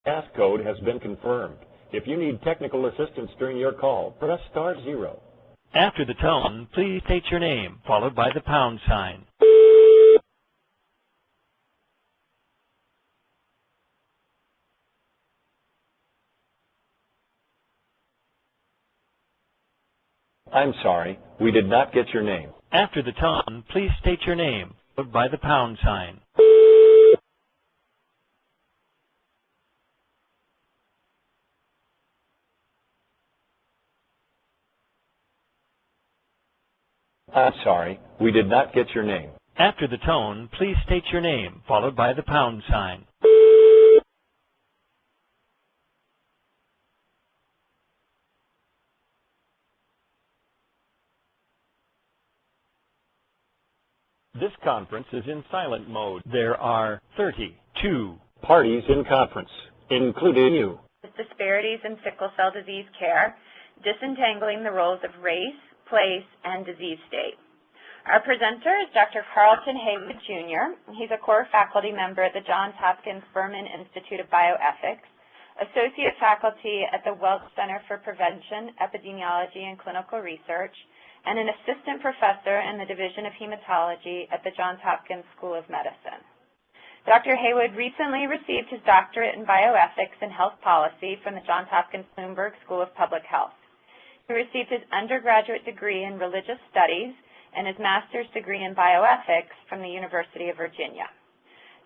Passcode has been confirmed. If you need technical assistance during your call, press *0. After the tone, please state your name, followed by the pound sign. I'm sorry, we did not get your name. After the tone, please state your name, followed by the pound sign. I'm sorry, we did not get your name. After the tone, please state your name, followed by the pound sign. This conference is in silent mode. There are 32 parties in conference, including you. Disparities in sickle cell disease care, disentangling the roles of race, place, and disease state. Our presenter is Dr. Carlton Haywood Jr. He's a core faculty member at the Johns Hopkins Berman Institute of Bioethics, associate faculty at the Welch Center for Prevention, Epidemiology, and Clinical Research, and an assistant professor in the Division of Hematology at the Johns Hopkins School of Medicine. Dr. Haywood recently received his doctorate in bioethics and health policy from the Johns Hopkins Bloomberg School of Public Health. He received his undergraduate degree in religious studies and his master's degree in bioethics from the University of Virginia.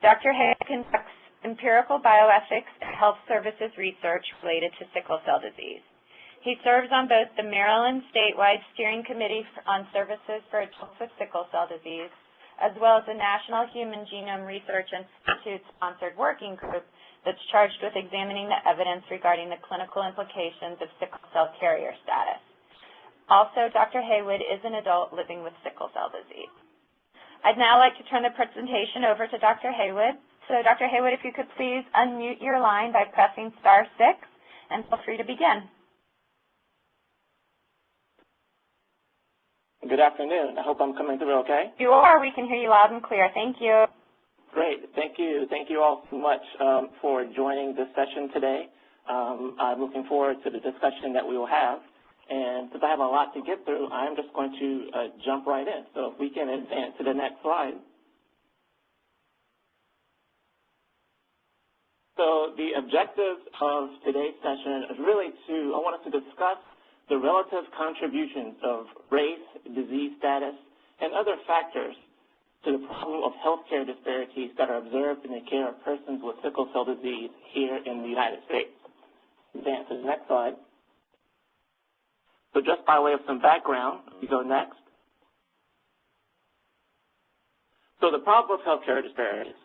Dr. Haywood conducts empirical bioethics and health services research related to sickle cell disease. He serves on both the Maryland Statewide Steering Committee on Services for Adults with Sickle Cell Disease, as well as the National Human Genome Research Institute-sponsored working group that's charged with examining the evidence regarding the clinical implications of sickle cell carrier status. Also, Dr. Haywood is an adult living with sickle cell disease. I'd now like to turn the presentation over to Dr. Haywood. So, Dr. Haywood, if you could please unmute your line by pressing *6, and feel free to begin. Good afternoon. I hope I'm coming through okay. You are. We can hear you loud and clear. Thank you. Great. Thank you. Thank you all so much for joining this session today. I'm looking forward to the discussion that we will have. And since I have a lot to get through, I'm just going to jump right in. So if we can advance to the next slide. So the objective of today's session is really I want us to discuss the relative contributions of race, disease status, and other factors to the problem of healthcare disparities that are observed in the care of persons with sickle cell disease here in the United States. Advance to the next slide. So just by way of some background, we go next. So the problem of healthcare disparities.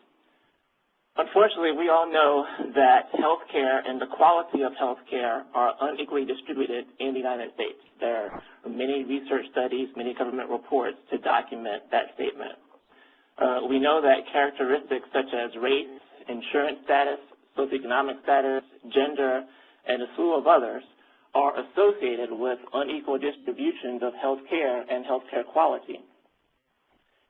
Unfortunately, we all know that healthcare and the quality of healthcare are unequally distributed in the United States. There are many research studies, many government reports to document that statement. We know that characteristics such as race, insurance status, socioeconomic status, gender, and a slew of others are associated with unequal distributions of healthcare and healthcare quality.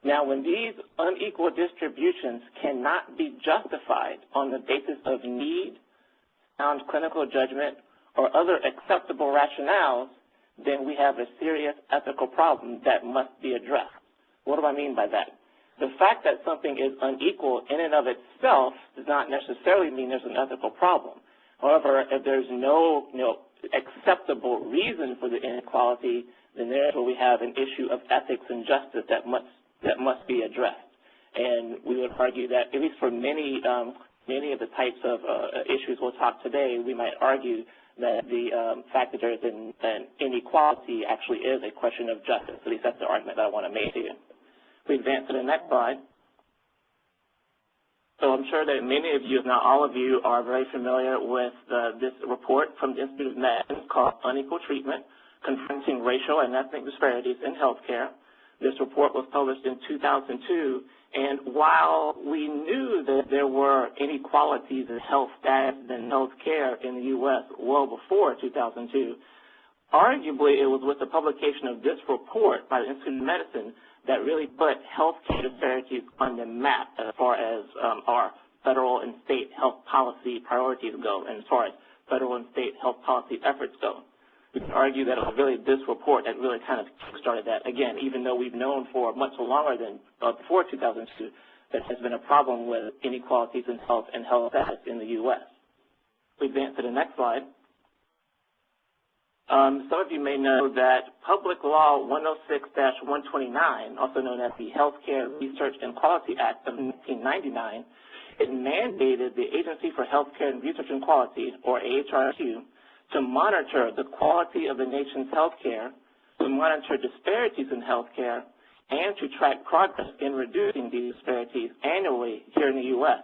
Now, when these unequal distributions cannot be justified on the basis of need, sound clinical judgment, or other acceptable rationales, then we have a serious ethical problem that must be addressed. What do I mean by that? The fact that something is unequal in and of itself does not necessarily mean there's an ethical problem. However, if there's no acceptable reason for the inequality, then there's where we have an issue of ethics and justice that must be addressed. And we would argue that, at least for many of the types of issues we'll talk today, we might argue that the fact that there is an inequality actually is a question of justice. At least that's the argument that I want to make here. We advance to the next slide. So I'm sure that many of you, if not all of you, are very familiar with this report from the Institute of Medicine called Unequal Treatment, Confronting Racial and Ethnic Disparities in Healthcare. This report was published in 2002, and while we knew that there were inequalities in health status and health care in the U.S. well before 2002, arguably it was with the publication of this report by the Institute of Medicine that really put healthcare disparities on the map as far as our federal and state health policy priorities go and as far as federal and state health policy efforts go. We can argue that it was really this report that really kind of started that. Again, even though we've known for much longer than before 2002 that there's been a problem with inequalities in health and health status in the U.S. We advance to the next slide. Some of you may know that Public Law 106-129, also known as the Healthcare Research and Quality Act of 1999, it mandated the Agency for Healthcare and Research and Quality, or AHRQ, to monitor the quality of the nation's healthcare, to monitor disparities in healthcare, and to track progress in reducing these disparities annually here in the U.S.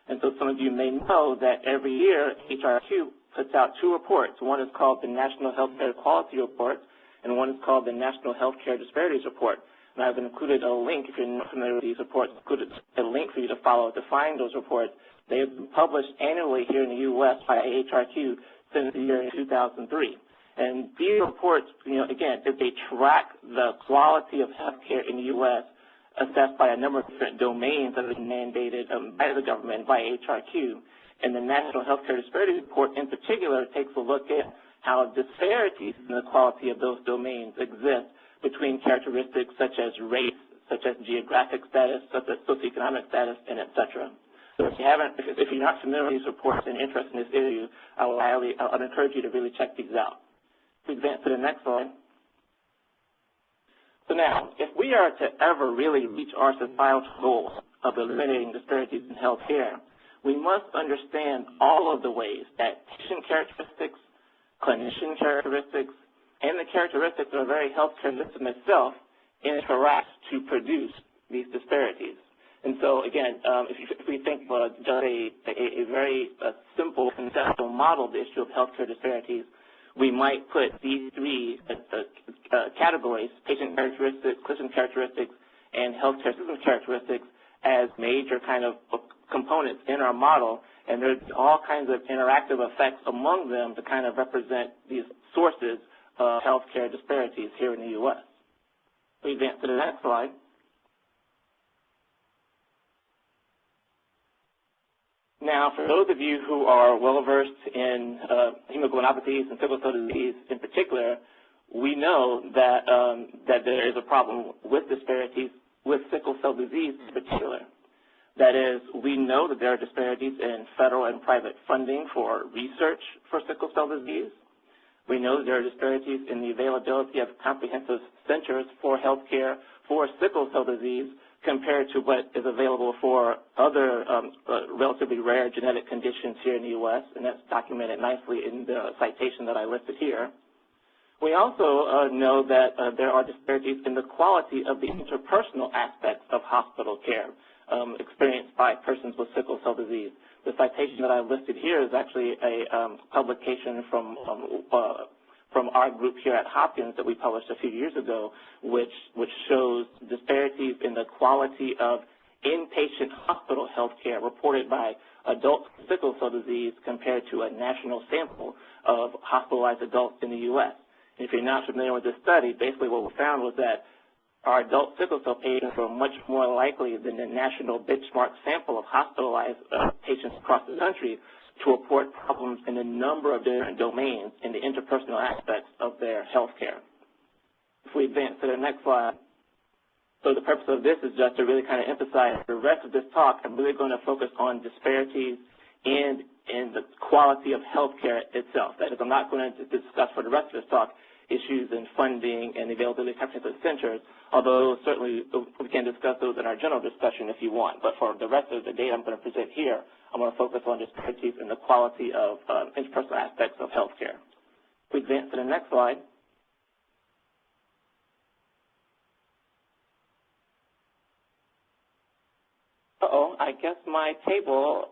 And so some of you may know that every year AHRQ puts out two reports. One is called the National Healthcare Quality Report, and one is called the National Healthcare Disparities Report. And I've included a link, if you're not familiar with these reports, included a link for you to follow to find those reports. They have been published annually here in the U.S. by AHRQ since the year 2003. And these reports, again, they track the quality of healthcare in the U.S. assessed by a number of different domains that have been mandated by the government, by AHRQ. And the National Healthcare Disparities Report in particular takes a look at how disparities in the quality of those domains exist between characteristics such as race, such as geographic status, such as socioeconomic status, and et cetera. So if you're not familiar with these reports and interested in this issue, I would encourage you to really check these out. We advance to the next slide. So now, if we are to ever really reach our societal goals of eliminating disparities in health care, we must understand all of the ways that patient characteristics, clinician characteristics, and the characteristics of the very healthcare system itself interact to produce these disparities. And so, again, if we think about just a very simple conceptual model of the issue of healthcare disparities, we might put these three categories, patient characteristics, clinician characteristics, and healthcare system characteristics, as major kind of components in our model, and there's all kinds of interactive effects among them to kind of represent these sources of healthcare disparities here in the U.S. We advance to the next slide. Now, for those of you who are well-versed in hemoglobinopathies and sickle cell disease in particular, we know that, that there is a problem with disparities with sickle cell disease in particular. That is, we know that there are disparities in federal and private funding for research for sickle cell disease. We know that there are disparities in the availability of comprehensive centers for healthcare for sickle cell disease compared to what is available for other relatively rare genetic conditions here in the U.S., and that's documented nicely in the citation that I listed here. We also know that there are disparities in the quality of the interpersonal aspects of hospital care experienced by persons with sickle cell disease. The citation that I listed here is actually a publication from our group here at Hopkins that we published a few years ago, which shows disparities in the quality of inpatient hospital health care reported by adults with sickle cell disease compared to a national sample of hospitalized adults in the U.S. And if you're not familiar with this study, basically what we found was that our adult sickle cell patients were much more likely than the national benchmark sample of hospitalized patients across the country to report problems in a number of different domains in the interpersonal aspects of their health care. If we advance to the next slide. So the purpose of this is just to really kind of emphasize the rest of this talk. I'm really going to focus on disparities and the quality of health care itself. That is, I'm not going to discuss for the rest of this talk issues in funding and availability of comprehensive centers, although certainly we can discuss those in our general discussion if you want. But for the rest of the data I'm going to present here, I'm going to focus on disparities in the quality of interpersonal aspects of healthcare. If we advance to the next slide. I guess my table,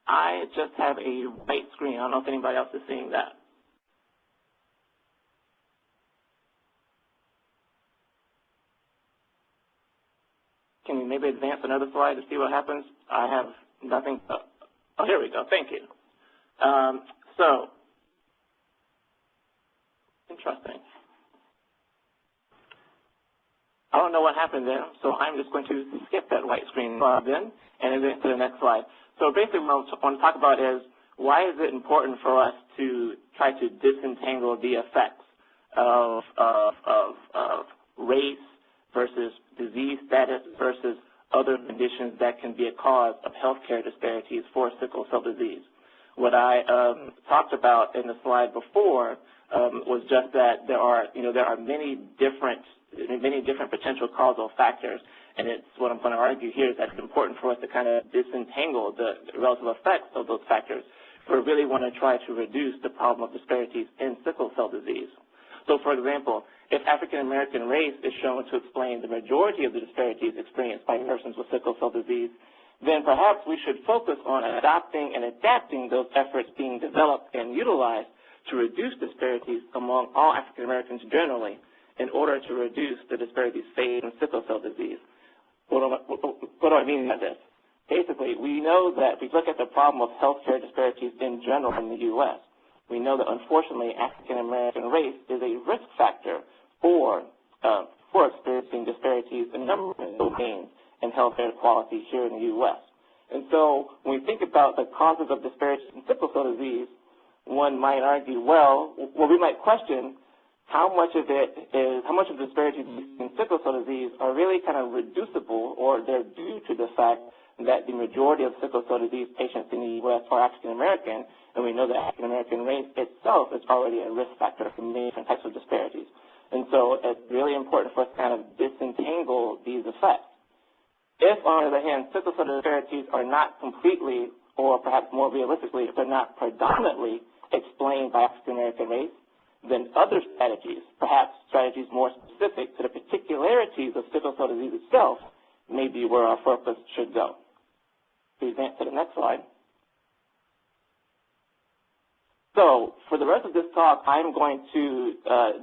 I just have a white screen. I don't know if anybody else is seeing that. Can you maybe advance another slide to see what happens? I have nothing. Oh, here we go. Thank you. So, interesting. I don't know what happened there, so I'm just going to skip that white screen then and advance to the next slide. So basically what I want to talk about is why is it important for us to try to disentangle the effects of race versus disease status versus other conditions that can be a cause of healthcare disparities for sickle cell disease. What I talked about in the slide before was just that there are many different potential causal factors, and it's what I'm going to argue here is that it's important for us to kind of disentangle the relative effects of those factors if we really want to try to reduce the problem of disparities in sickle cell disease. So, for example, if African American race is shown to explain the majority of the disparities experienced by persons with sickle cell disease, then perhaps we should focus on adopting and adapting those efforts being developed and utilized to reduce disparities among all African Americans generally in order to reduce the disparities faced in sickle cell disease. What do I mean by this? Basically, we know that if we look at the problem of healthcare disparities in general in the U.S., we know that unfortunately African American race is a risk factor for experiencing disparities in a number of domains in healthcare quality here in the U.S. And so when we think about the causes of disparities in sickle cell disease, one might argue, well, we might question how much of disparities in sickle cell disease are really kind of reducible, or they're due to the fact that the majority of sickle cell disease patients in the U.S. are African American, and we know that African American race itself is already a risk factor for many different types of disparities. And so it's really important for us to kind of disentangle these effects. If, on the other hand, sickle cell disparities are not completely, or perhaps more realistically, if they're not predominantly explained by African American race, then other strategies, perhaps strategies more specific to the particularities of sickle cell disease itself, may be where our focus should go. We advance to the next slide. So, for the rest of this talk, I'm going to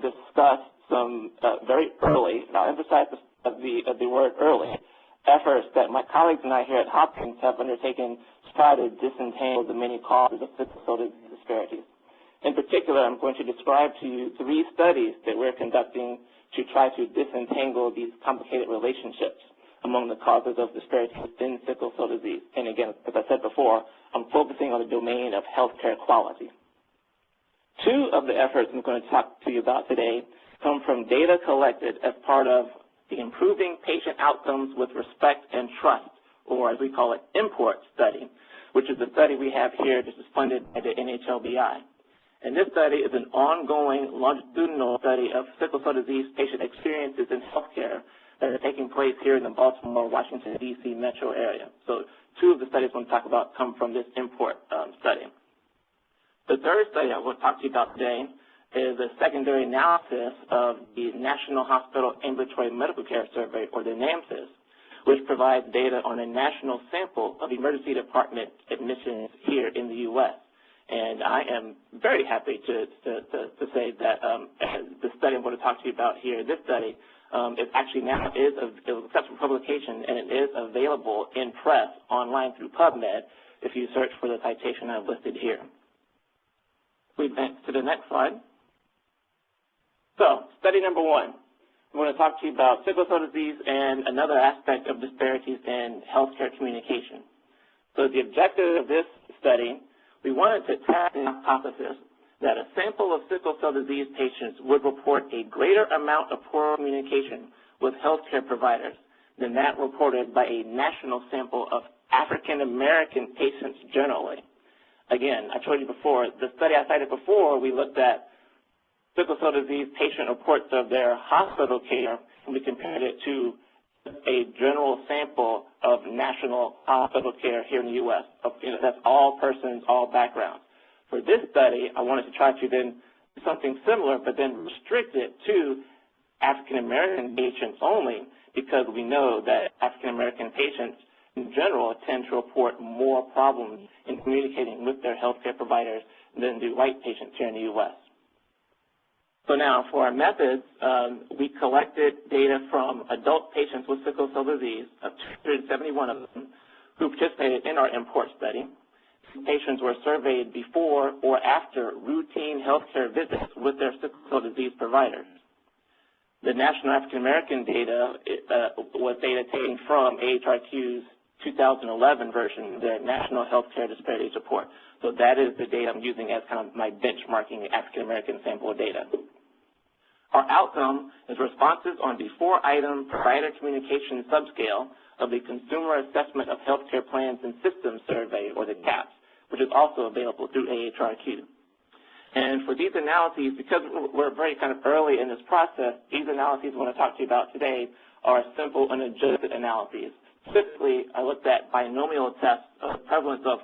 discuss some very early, and I'll emphasize the word early, efforts that my colleagues and I here at Hopkins have undertaken to try to disentangle the many causes of sickle cell disease disparities. In particular, I'm going to describe to you 3 studies that we're conducting to try to disentangle these complicated relationships among the causes of disparities in sickle cell disease. And again, as I said before, I'm focusing on the domain of healthcare quality. 2 of the efforts I'm going to talk to you about today come from data collected as part of the Improving Patient Outcomes with Respect and Trust, or as we call it, IMPORT study, which is the study we have here. This is funded by the NHLBI. And this study is an ongoing longitudinal study of sickle cell disease patient experiences in healthcare that are taking place here in the Baltimore, Washington, D.C. metro area. So 2 of the studies I want to talk about come from this IMPORT study. The 3rd study I want to talk to you about today is a secondary analysis of the National Hospital Ambulatory Medical Care Survey, or the NAMCS, which provides data on a national sample of emergency department admissions here in the U.S. And I am very happy to say that the study I'm going to talk to you about here, this study, it actually now is accepted for publication, and it is available in press online through PubMed if you search for the citation I've listed here. We advance to the next slide. So, study number 1. I'm going to talk to you about sickle cell disease and another aspect of disparities in healthcare communication. So the objective of this study, we wanted to test the hypothesis that a sample of sickle cell disease patients would report a greater amount of poor communication with healthcare providers than that reported by a national sample of African American patients generally. Again, I told you before, the study I cited before, we looked at sickle cell disease patient reports of their hospital care, and we compared it to a general sample of national hospital care here in the U.S. That's all persons, all backgrounds. For this study, I wanted to try to then do something similar, but then restrict it to African American patients only, because we know that African American patients in general tend to report more problems in communicating with their healthcare providers than do white patients here in the U.S. So now, for our methods, we collected data from adult patients with sickle cell disease, 271 of them, who participated in our IMPORT study. Patients were surveyed before or after routine healthcare visits with their sickle cell disease providers. The National African American data was data taken from AHRQ's 2011 version, their National Healthcare Disparities Report. So that is the data I'm using as kind of my benchmarking African American sample data. Our outcome is responses on the 4-item provider communication subscale of the Consumer Assessment of Healthcare Plans and Systems Survey, or the CAPS, which is also available through AHRQ. And for these analyses, because we're very kind of early in this process, these analyses I want to talk to you about today are simple unadjusted analyses. Specifically, I looked at binomial tests of prevalence of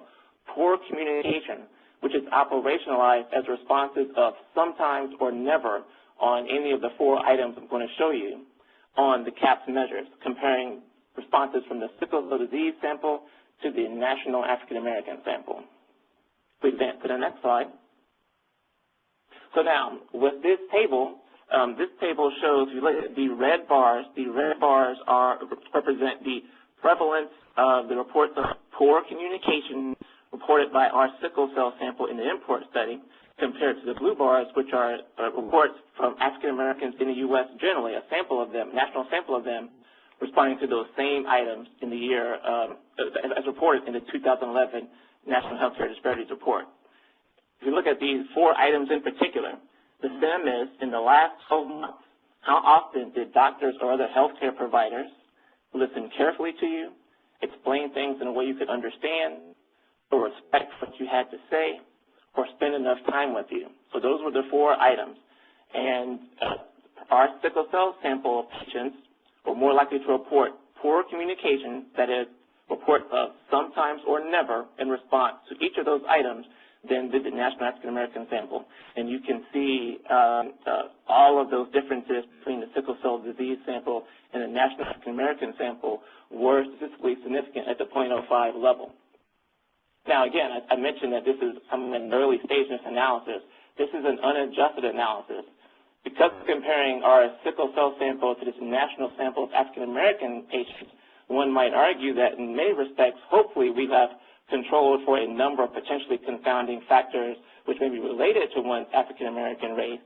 poor communication, which is operationalized as responses of sometimes or never on any of the 4 items I'm going to show you on the CAPS measures, comparing responses from the sickle cell disease sample to the National African American sample. Please advance to the next slide. So now, with this table shows, if you look at the red bars represent the prevalence of the reports of poor communication reported by our sickle cell sample in the import study, compared to the blue bars, which are reports from African Americans in the U.S. generally, a sample of them, national sample of them, responding to those same items in the year, as reported in the 2011 National Healthcare Disparities Report. If you look at these 4 items in particular, the STEM is, in the last 12 months, how often did doctors or other healthcare providers listen carefully to you, explain things in a way you could understand, or respect what you had to say, or spend enough time with you? So those were the 4 items. And our sickle cell sample patients were more likely to report poor communication, that is, reports of sometimes or never in response to each of those items, than did the National African American sample. And you can see all of those differences between the sickle cell disease sample and the National African American sample were statistically significant at the 0.05 level. Now, again, I mentioned that this is an early stage in this analysis. This is an unadjusted analysis. Because comparing our sickle cell sample to this national sample of African American patients, one might argue that in many respects, hopefully, we have controlled for a number of potentially confounding factors which may be related to one's African American race,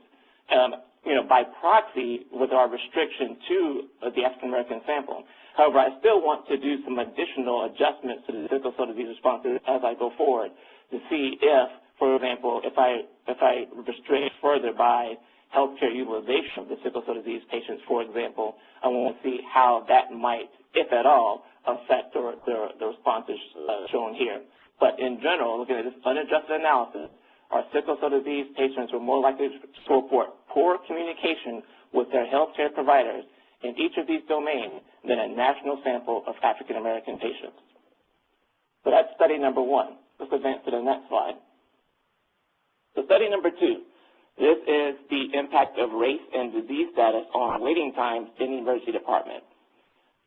by proxy with our restriction to the African American sample. However, I still want to do some additional adjustments to the sickle cell disease responses as I go forward to see if, for example, if I restrict further by healthcare utilization of the sickle cell disease patients, for example, I want to see how that might, if at all, affect the responses shown here. But in general, looking at this unadjusted analysis, our sickle cell disease patients were more likely to report poor communication with their healthcare providers in each of these domains than a national sample of African American patients. So that's study number 1. Let's advance to the next slide. So study number 2. This is the impact of race and disease status on waiting times in the emergency department.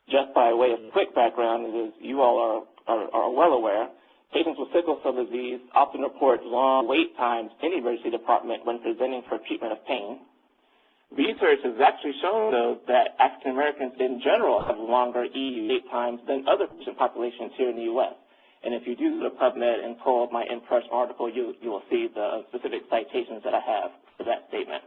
Just by way of quick background, as you all are well aware, patients with sickle cell disease often report long wait times in the emergency department when presenting for treatment of pain. Research has actually shown, though, that African Americans in general have longer ED wait times than other patient populations here in the U.S. And if you do go to PubMed and pull up my in-person article, you will see the specific citations that I have for that statement.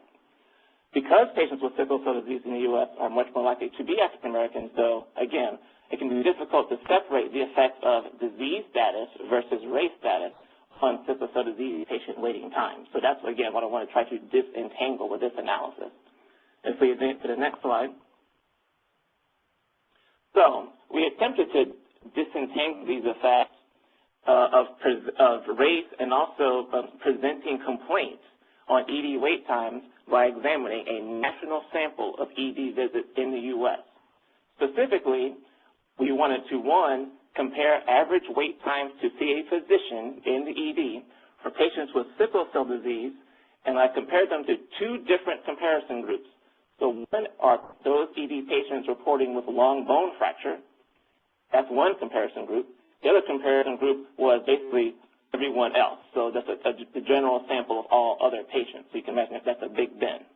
Because patients with sickle cell disease in the U.S. are much more likely to be African Americans, though, again, it can be difficult to separate the effects of disease status versus race status on sickle cell disease patient waiting time. So that's, again, what I want to try to disentangle with this analysis. If we advance to the next slide. So we attempted to disentangle these effects of race and also presenting complaints on ED wait times by examining a national sample of ED visits in the U.S. Specifically, we wanted to, 1, compare average wait times to see a physician in the ED for patients with sickle cell disease, and I compared them to 2 different comparison groups. So one are those ED patients reporting with long bone fracture. That's one comparison group. The other comparison group was basically everyone else. So that's the general sample of all other patients. So you can imagine if that's a big bin.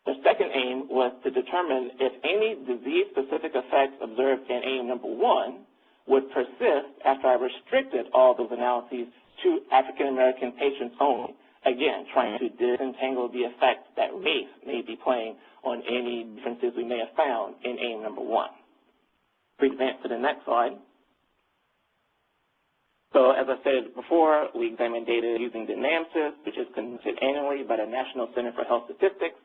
The second aim was to determine if any disease-specific effects observed in aim number 1 would persist after I restricted all those analyses to African American patients only, again, trying to disentangle the effect that race may be playing on any differences we may have found in aim number 1. We advance to the next slide. So as I said before, we examined data using the NAMSIS, which is conducted annually by the National Center for Health Statistics.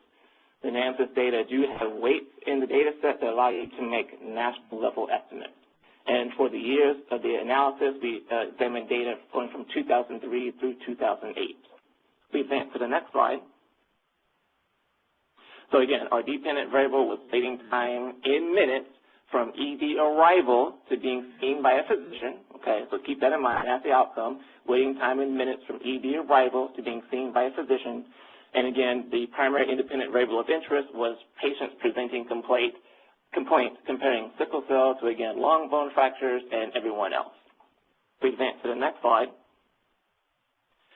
The NAMSIS data do have weights in the data set that allow you to make national level estimates. And for the years of the analysis, we examined data going from 2003 through 2008. We advance to the next slide. So again, our dependent variable was waiting time in minutes from ED arrival to being seen by a physician. Okay, so keep that in mind. That's the outcome. Waiting time in minutes from ED arrival to being seen by a physician. And again, the primary independent variable of interest was patients presenting complaints comparing sickle cell to, again, long bone fractures and everyone else. We advance to the next slide.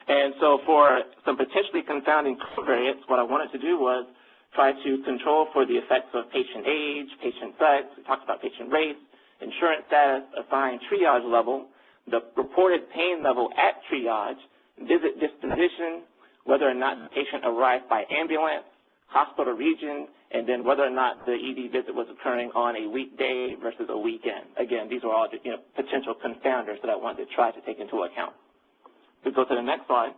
And so for some potentially confounding covariates, what I wanted to do was try to control for the effects of patient age, patient sex, we talked about patient race, insurance status, assigned triage level, the reported pain level at triage, visit disposition, whether or not the patient arrived by ambulance, hospital region, and then whether or not the ED visit was occurring on a weekday versus a weekend. Again, these are all potential confounders that I wanted to try to take into account. We go to the next slide.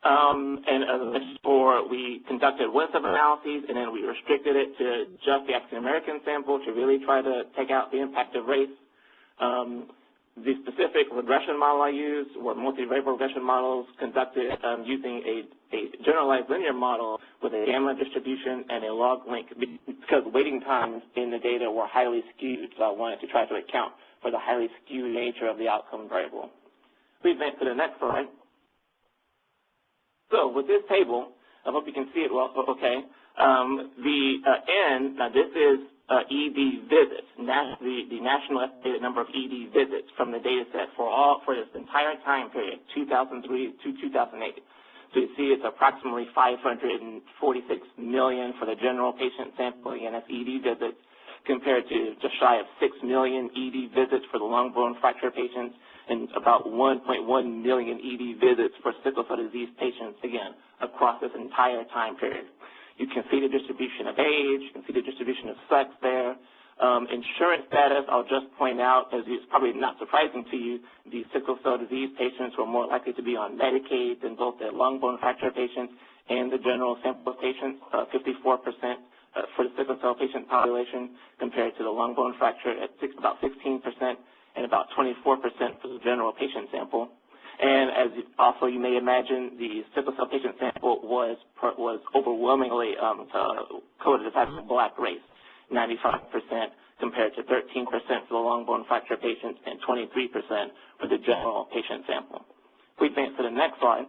And as I mentioned before, we conducted one sub-analyses, and then we restricted it to just the African-American sample to really try to take out the impact of race. The specific regression model I used were multivariable regression models conducted using a generalized linear model with a gamma distribution and a log link, because waiting times in the data were highly skewed, so I wanted to try to account for the highly skewed nature of the outcome variable. We advance to the next slide. So with this table, I hope you can see it well, okay. N, now this is ED visits, the national estimated number of ED visits from the data set for this entire time period, 2003 to 2008. So you see it's approximately 546 million for the general patient sample, again, that's ED visits, compared to just shy of 6 million ED visits for the long bone fracture patients, and about 1.1 million ED visits for sickle cell disease patients, again, across this entire time period. You can see the distribution of age, you can see the distribution of sex there. Insurance status, I'll just point out, as it's probably not surprising to you, the sickle cell disease patients were more likely to be on Medicaid than both the long bone fracture patients and the general sample patients, 54% for the sickle cell patient population compared to the long bone fracture at about 16% and about 24% for the general patient sample. And as also you may imagine, the sickle cell patient sample was overwhelmingly coded as having a black race, 95% compared to 13% for the long bone fracture patients and 23% for the general patient sample. We advance to the next slide.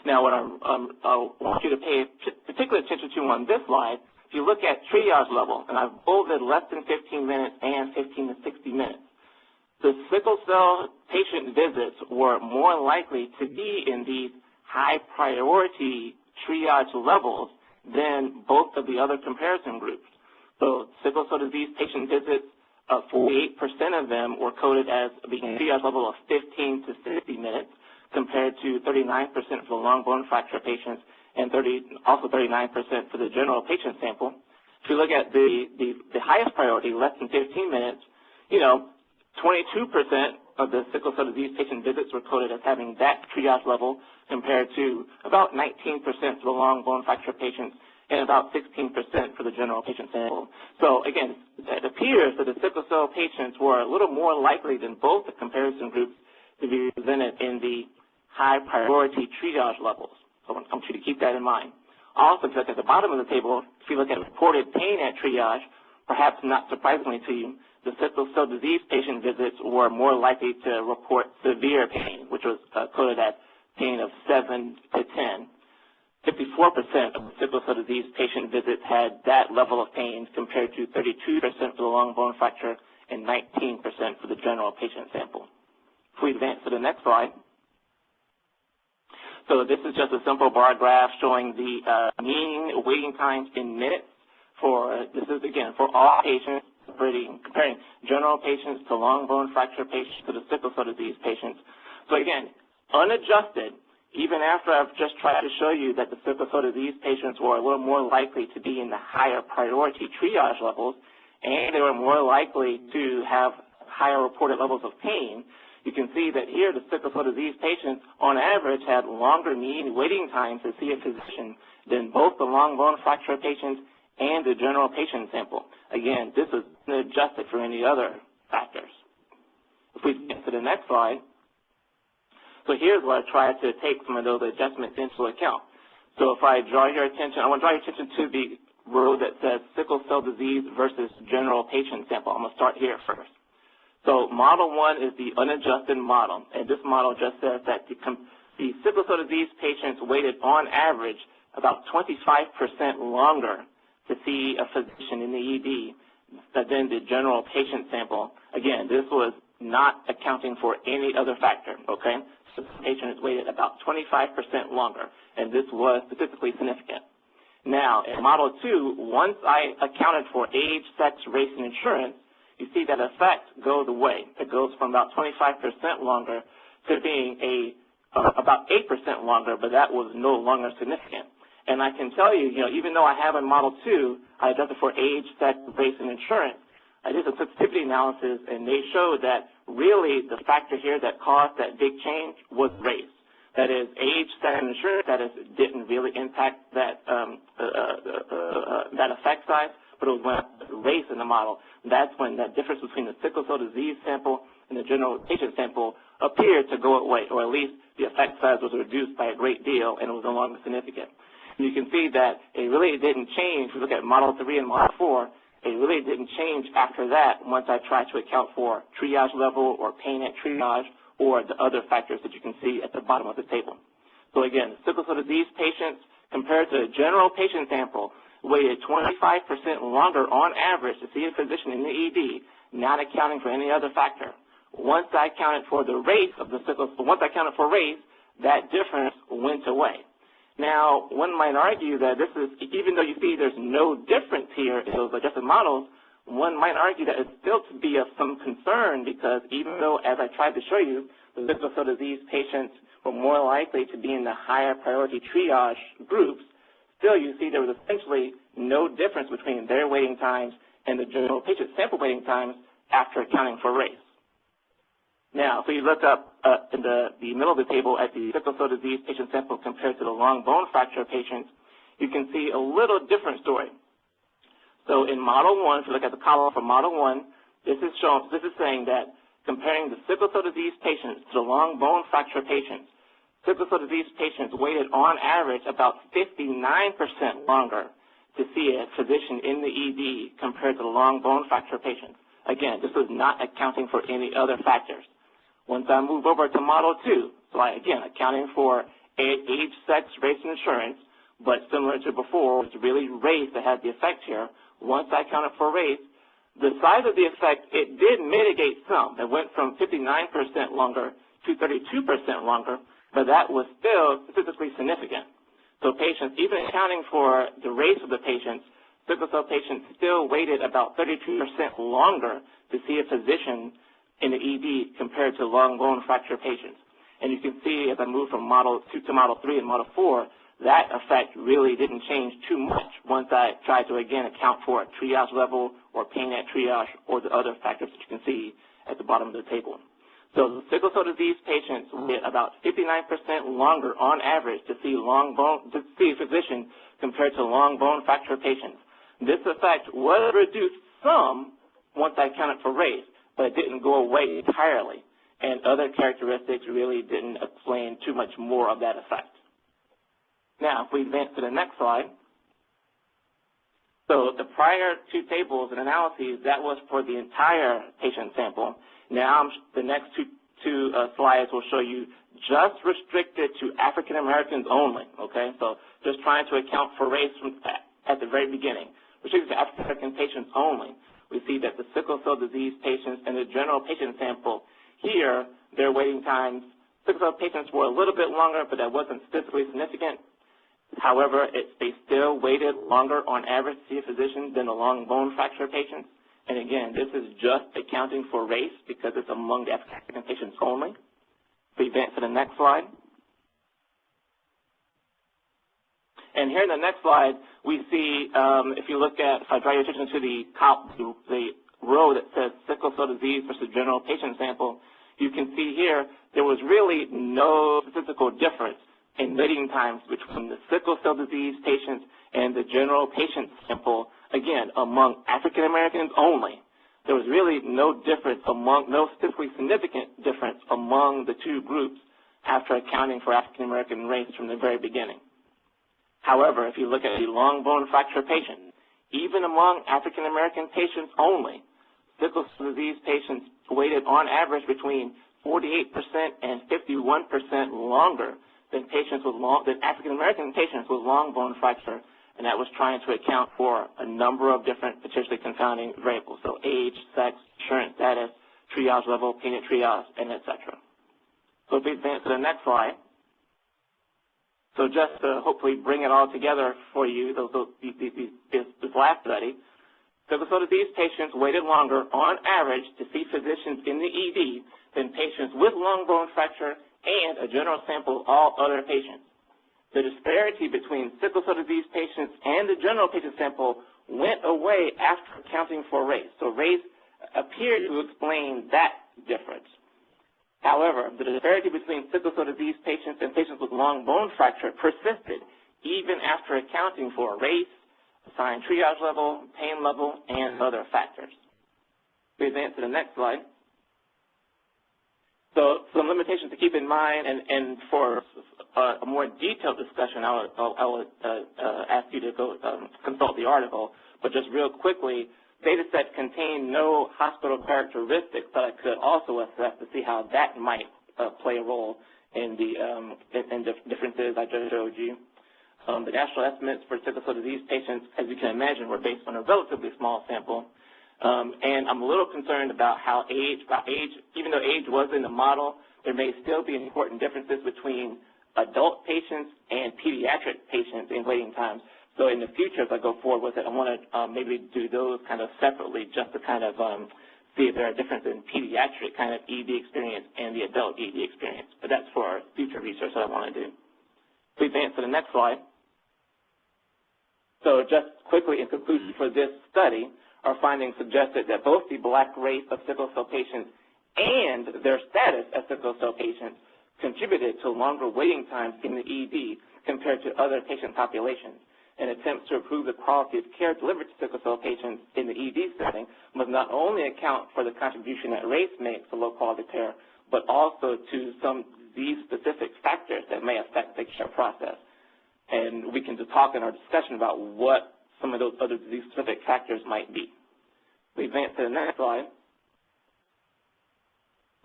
Now, what I want you to pay particular attention to on this slide, if you look at triage level, and I've bolded less than 15 minutes and 15 to 60 minutes, the sickle cell patient visits were more likely to be in these high priority triage levels than both of the other comparison groups. So sickle cell disease patient visits, 48% of them were coded as being a triage level of 15 to 60 minutes, compared to 39% for the long bone fracture patients and also 39% for the general patient sample. If you look at the highest priority, less than 15 minutes, 22% of the sickle cell disease patient visits were coded as having that triage level, compared to about 19% for the long bone fracture patients and about 16% for the general patient sample. So again, it appears that the sickle cell patients were a little more likely than both the comparison groups to be presented in the high priority triage levels. So I want you to keep that in mind. Also, if you look at the bottom of the table, if you look at reported pain at triage, perhaps not surprisingly to you, the sickle cell disease patient visits were more likely to report severe pain, which was coded at pain of 7 to 10. 54% of the sickle cell disease patient visits had that level of pain, compared to 32% for the long bone fracture and 19% for the general patient sample. If we advance to the next slide. So this is just a simple bar graph showing the mean waiting times in minutes this is again for all patients comparing general patients to long bone fracture patients to the sickle cell disease patients. So again, unadjusted, even after I've just tried to show you that the sickle cell disease patients were a little more likely to be in the higher priority triage levels, and they were more likely to have higher reported levels of pain, you can see that here the sickle cell disease patients, on average, had longer mean waiting times to see a physician than both the long bone fracture patients and the general patient sample. Again, this is adjusted for any other factors. If we get to the next slide, so here's where I try to take some of those adjustments into account. So if I draw your attention, I want to draw your attention to the row that says sickle cell disease versus general patient sample. I'm going to start here first. So model 1 is the unadjusted model, and this model just says that the sickle cell disease patients waited on average about 25% longer to see a physician in the ED than the general patient sample. Again, this was not accounting for any other factor, okay? So the patients waited about 25% longer, and this was statistically significant. Now, in model 2, once I accounted for age, sex, race, and insurance, you see that effect goes away. It goes from about 25% longer to being about 8% longer, but that was no longer significant. And I can tell you, even though I have in model 2, I adjusted for age, sex, race, and insurance, I did a sensitivity analysis, and they showed that really the factor here that caused that big change was race. That is, age, sex, and insurance, that is, didn't really impact that that effect size, but it was when race in the model. That's when that difference between the sickle cell disease sample and the general patient sample appeared to go away, or at least the effect size was reduced by a great deal and it was no longer significant. And you can see that it really didn't change. If we look at model 3 and model 4, it really didn't change after that once I tried to account for triage level or pain at triage or the other factors that you can see at the bottom of the table. So again, sickle cell disease patients compared to a general patient sample waited 25% longer on average to see a physician in the ED, not accounting for any other factor. Once I accounted for the race of the sickle, once I accounted for race, that difference went away. Now, one might argue that this is, even though you see there's no difference here in those adjusted models, one might argue that it's still to be of some concern because even though, as I tried to show you, the sickle cell disease patients were more likely to be in the higher priority triage groups, still you see there was essentially no difference between their waiting times and the general patient sample waiting times after accounting for race. Now, if we look up in the middle of the table at the sickle cell disease patient sample compared to the long bone fracture patients, you can see a little different story. So in model 1, if you look at the column for model 1, this is saying that comparing the sickle cell disease patients to the long bone fracture patients, sickle cell disease patients waited on average about 59% longer to see a physician in the ED compared to the long bone fracture patients. Again, this is not accounting for any other factors. Once I move over to model 2, so again, accounting for age, sex, race, and insurance, but similar to before, it's really race that had the effect here. Once I accounted for race, the size of the effect, it did mitigate some. It went from 59% longer to 32% longer, but that was still statistically significant. So patients, even accounting for the race of the patients, sickle cell patients still waited about 32% longer to see a physician in the ED compared to long bone fracture patients. And you can see as I move from model 2 to model 3 and model 4, that effect really didn't change too much once I tried to, again, account for a triage level or pain at triage or the other factors that you can see at the bottom of the table. So the sickle cell disease patients wait about 59% longer on average to see a physician compared to long bone fracture patients. This effect was reduced some once I accounted for race, but it didn't go away entirely, and other characteristics really didn't explain too much more of that effect. Now, if we advance to the next slide, so the prior two tables and analyses, that was for the entire patient sample. Now, the next two slides will show you just restricted to African Americans only, okay? So just trying to account for race at the very beginning. Restricted to African American patients only. We see that the sickle cell disease patients and the general patient sample, here, their waiting times, sickle cell patients were a little bit longer, but that wasn't statistically significant. However, they still waited longer on average to see a physician than the long bone fracture patients. And again, this is just accounting for race because it's among the African patients only. We advance to the next slide. And here in the next slide, we see, if you look at, if I draw your attention to the row that says sickle cell disease versus general patient sample, you can see here there was really no statistical difference in waiting times between the sickle cell disease patients and the general patient sample, again, among African Americans only. There was really no difference no statistically significant difference among the two groups after accounting for African American race from the very beginning. However, if you look at the long bone fracture patients, even among African American patients only, sickle cell disease patients waited on average between 48% and 51% longer than African American patients with long bone fracture, and that was trying to account for a number of different potentially confounding variables, so age, sex, insurance status, triage level, payment triage, and et cetera. So if we advance to the next slide. So just to hopefully bring it all together for you, this last study, sickle cell disease patients waited longer on average to see physicians in the ED than patients with long bone fracture and a general sample of all other patients. The disparity between sickle cell disease patients and the general patient sample went away after accounting for race. So race appeared to explain that difference. However, the disparity between sickle cell disease patients and patients with long bone fracture persisted even after accounting for race, assigned triage level, pain level, and other factors. We advance to the next slide. So some limitations to keep in mind, and for a more detailed discussion, I will ask you to go consult the article, but just real quickly, data set contained no hospital characteristics that I could also assess to see how that might play a role in the differences I just showed you. The national estimates for sickle cell disease patients, as you can imagine, were based on a relatively small sample. And I'm a little concerned about how age, even though age was in the model, there may still be important differences between adult patients and pediatric patients in waiting times. So in the future, as I go forward with it, I want to maybe do those kind of separately just to kind of see if there are differences in pediatric kind of ED experience and the adult ED experience. But that's for future research that I want to do. We advance to the next slide. So just quickly in conclusion for this study, our findings suggested that both the Black race of sickle cell patients and their status as sickle cell patients contributed to longer waiting times in the ED compared to other patient populations. And attempts to improve the quality of care delivered to sickle cell patients in the ED setting must not only account for the contribution that race makes to low-quality care, but also to some disease-specific factors that may affect the care process. And we can just talk in our discussion about what some of those other disease-specific factors might be. We advance to the next slide.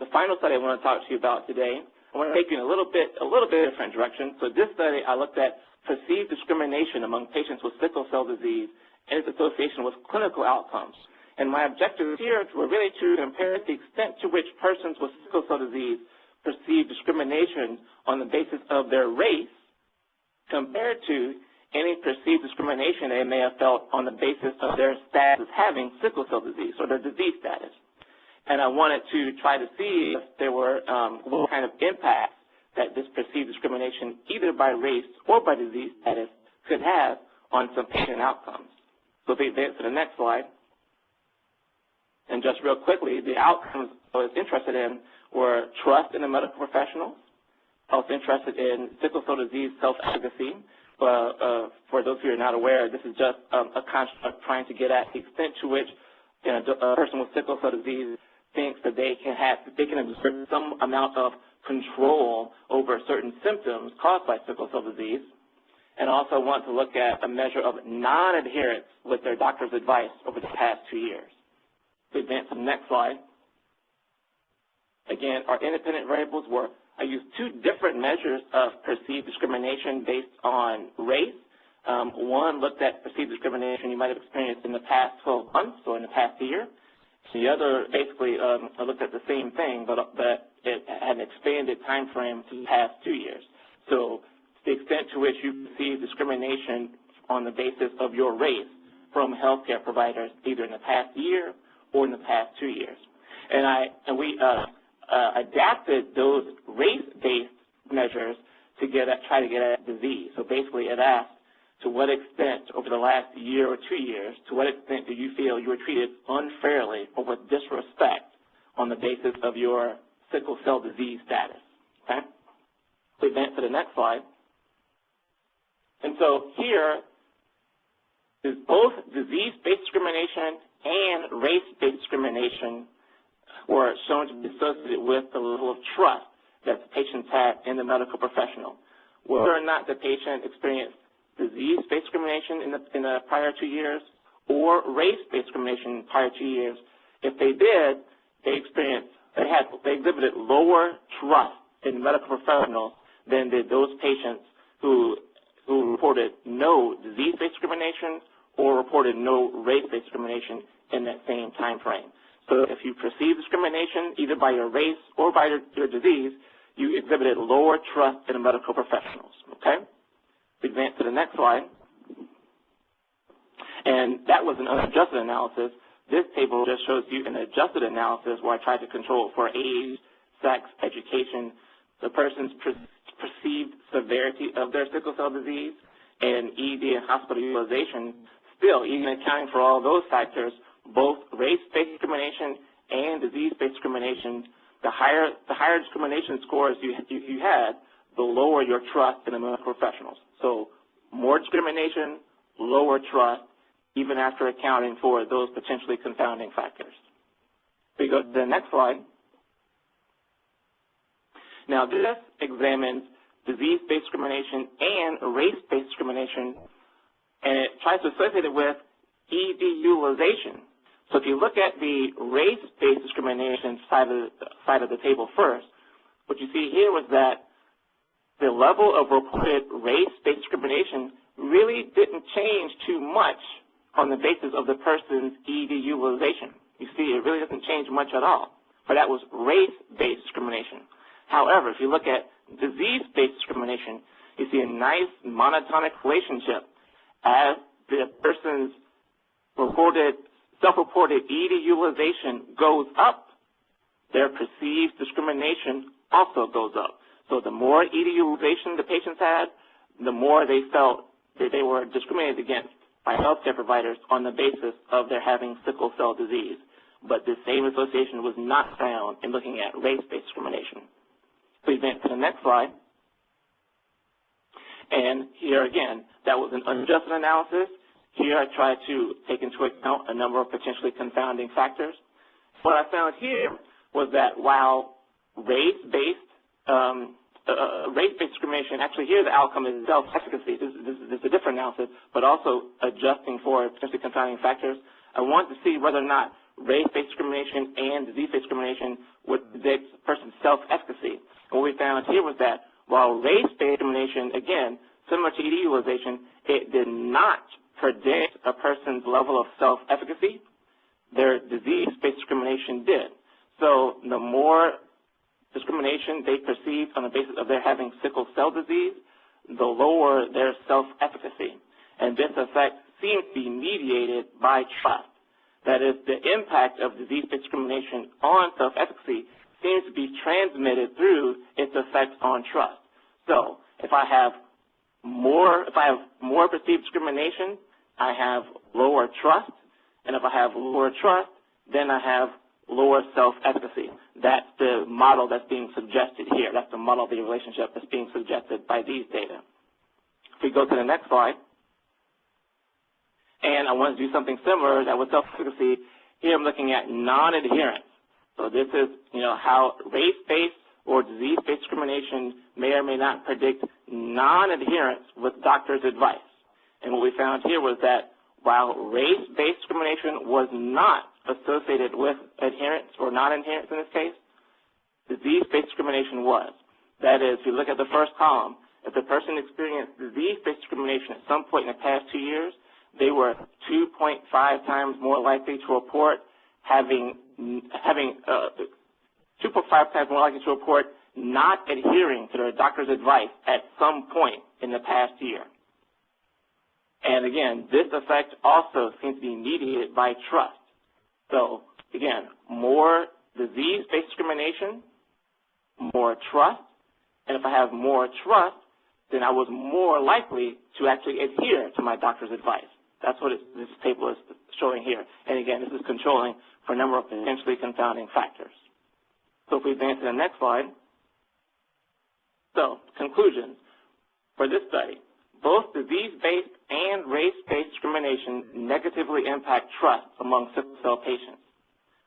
The final study I want to talk to you about today, I want to take you in a little bit different direction. So this study, I looked at perceived discrimination among patients with sickle cell disease and its association with clinical outcomes. And my objectives here were really to compare the extent to which persons with sickle cell disease perceive discrimination on the basis of their race compared to any perceived discrimination they may have felt on the basis of their status as having sickle cell disease or their disease status. And I wanted to try to see if there were what kind of impacts that this perceived discrimination, either by race or by disease status, could have on some patient outcomes. So if we advance to the next slide, and just real quickly, the outcomes I was interested in were trust in the medical professionals. I was interested in sickle cell disease self-efficacy. For those who are not aware, this is just a construct trying to get at the extent to which a person with sickle cell disease thinks that they can exert some amount of control over certain symptoms caused by sickle cell disease, and also want to look at a measure of non-adherence with their doctor's advice over the past 2 years. We advance to the next slide. Again, our independent variables were, I used two different measures of perceived discrimination based on race. One looked at perceived discrimination you might have experienced in the past 12 months or in the past year. The other basically looked at the same thing, but it had an expanded time frame to the past 2 years. So the extent to which you perceive discrimination on the basis of your race from healthcare providers either in the past year or in the past 2 years. And we adapted those race-based measures to try to get at disease. So basically it asked, to what extent over the last year or 2 years, to what extent do you feel you were treated unfairly or with disrespect on the basis of your sickle cell disease status? Okay? So advance to the next slide. And so here is both disease-based discrimination and race-based discrimination were shown to be associated with the level of trust that the patients had in the medical professional. Whether or not the patient experienced disease-based discrimination in the prior 2 years or race-based discrimination in the prior 2 years, if they did, they exhibited lower trust in medical professionals than did those patients who reported no disease-based discrimination or reported no race-based discrimination in that same time frame. So if you perceive discrimination either by your race or by your disease, you exhibited lower trust in the medical professionals, okay? We advance to the next slide. And that was an unadjusted analysis. This table just shows you an adjusted analysis where I tried to control for age, sex, education, the person's perceived severity of their sickle cell disease, and ED and hospital utilization. Still, even accounting for all those factors, both race-based discrimination and disease-based discrimination, the higher discrimination scores you had, the lower your trust in the medical professionals. So more discrimination, lower trust, even after accounting for those potentially confounding factors. We go to the next slide. Now, this examines disease-based discrimination and race-based discrimination, and it tries to associate it with ED utilization. So if you look at the race-based discrimination side of the table first, what you see here was that the level of reported race-based discrimination really didn't change too much on the basis of the person's ED utilization. You see, it really doesn't change much at all. But that was race-based discrimination. However, if you look at disease-based discrimination, you see a nice monotonic relationship. As the person's self-reported ED utilization goes up, their perceived discrimination also goes up. So the more ED utilization the patients had, the more they felt that they were discriminated against by healthcare providers on the basis of their having sickle cell disease. But the same association was not found in looking at race-based discrimination. Please advance to the next slide. And here again, that was an unadjusted analysis. Here I tried to take into account a number of potentially confounding factors. What I found here was that while race-based discrimination, actually here the outcome is self-efficacy. This is a different analysis, but also adjusting for potentially confounding factors. I wanted to see whether or not race-based discrimination and disease-based discrimination would predict a person's self-efficacy. And what we found here was that while race-based discrimination, again, similar to ED utilization, it did not predict a person's level of self-efficacy. Their disease-based discrimination did. So the more discrimination they perceived on the basis of their having sickle cell disease, the lower their self-efficacy. And this effect seems to be mediated by trust. That is, the impact of disease-based discrimination on self-efficacy seems to be transmitted through its effect on trust. So if I have more perceived discrimination, I have lower trust, and if I have lower trust, then I have lower self-efficacy. That's the model that's being suggested here. That's the model of the relationship that's being suggested by these data. If we go to the next slide, and I want to do something similar that with self-efficacy, here I'm looking at non-adherence. So this is, how race-based or disease-based discrimination may or may not predict non-adherence with doctor's advice. And what we found here was that while race-based discrimination was not associated with adherence or non-adherence in this case, disease-based discrimination was. That is, if you look at the first column, if the person experienced disease-based discrimination at some point in the past 2 years, they were 2.5 times more likely to report having 2.5 times more likely to report not adhering to their doctor's advice at some point in the past year. And again, this effect also seems to be mediated by trust. So again, more disease-based discrimination, more trust, and if I have more trust, then I was more likely to actually adhere to my doctor's advice. That's what this table is showing here. And again, this is controlling for a number of potentially confounding factors. So if we advance to the next slide. So, conclusions. For this study, both disease-based and race-based discrimination negatively impact trust among sickle cell patients.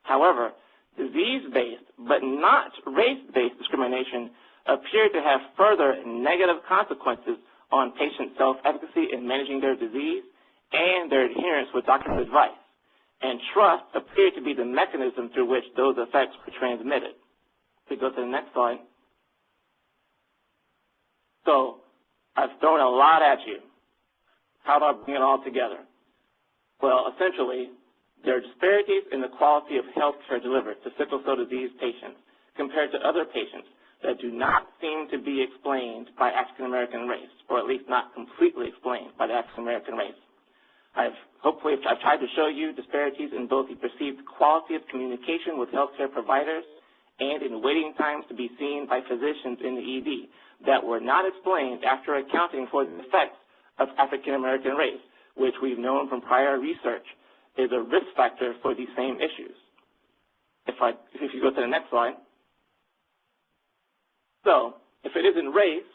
However, disease-based but not race-based discrimination appear to have further negative consequences on patient self-efficacy in managing their disease and their adherence with doctor's advice. And trust appeared to be the mechanism through which those effects were transmitted. We go to the next slide. So, I've thrown a lot at you. How do I bring it all together? Well, essentially, there are disparities in the quality of health care delivered to sickle cell disease patients compared to other patients that do not seem to be explained by African American race, or at least not completely explained by the African American race. I've tried to show you disparities in both the perceived quality of communication with healthcare providers and in waiting times to be seen by physicians in the ED that were not explained after accounting for the effects of African American race, which we've known from prior research is a risk factor for these same issues. If you go to the next slide. So, if it isn't race,